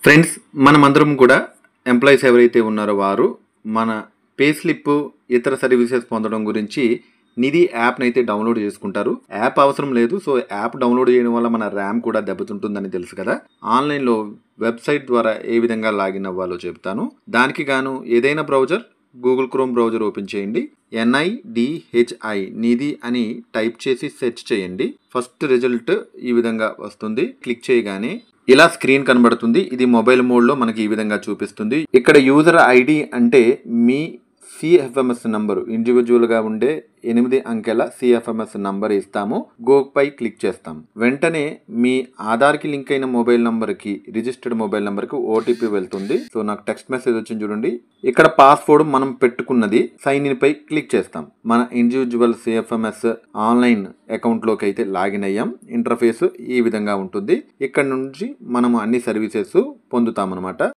Friends, మనమందరం కూడా employees ఎవరైతే ఉన్నారో వారు మన పే స్లిప్ ఇతర సర్వీసెస్ పొందడం గురించి నిధి యాప్ని అయితే డౌన్లోడ్ చేసుకుంటారు. యాప్ అవసరం లేదు. సో యాప్ డౌన్లోడ్ చేయడం వల్ల మన ర్యామ్ కూడా దెబ్బతింటుందని తెలుసు కదా. ఆన్లైన్లో వెబ్సైట్ ద్వారా ఏ విధంగా లాగిన్ అవ్వాలో చెప్తాను. దానికి గాను ఏదైనా browser, Google chrome browser open చేయండి. NIDHI నిధి అని టైప్ చేసి సెర్చ్ చేయండి. ఫస్ట్ రిజల్ట్ ఈ విధంగా వస్తుంది. క్లిక్ చేయగానే ఇలా స్క్రీన్ కనబడుతుంది. ఇది మొబైల్ మోడ్లో మనకి ఈ విధంగా చూపిస్తుంది. ఇక్కడ యూజర్ ఐడి అంటే మీ CFMS నంబరు, ఇండివిజువల్గా ఉండే 8 అంకెల CFMS నంబర్ ఇస్తాము. గో పై క్లిక్ చేస్తాం. వెంటనే మీ ఆధార్కి లింక్ అయిన మొబైల్ నంబర్కి, రిజిస్టర్డ్ మొబైల్ నంబర్కి OTP వెళ్తుంది. సో నాకు టెక్స్ట్ మెసేజ్ వచ్చింది చూడండి. ఇక్కడ పాస్వర్డ్ మనం పెట్టుకున్నది సైన్ ఇన్ పై క్లిక్ చేస్తాం. మన ఇండివిజువల్ CFMS ఆన్లైన్ అకౌంట్లోకి అయితే లాగిన్ అయ్యాం. ఇంటర్ఫేస్ ఈ విధంగా ఉంటుంది. ఇక్కడ నుంచి మనము అన్ని సర్వీసెస్ పొందుతాం అనమాట.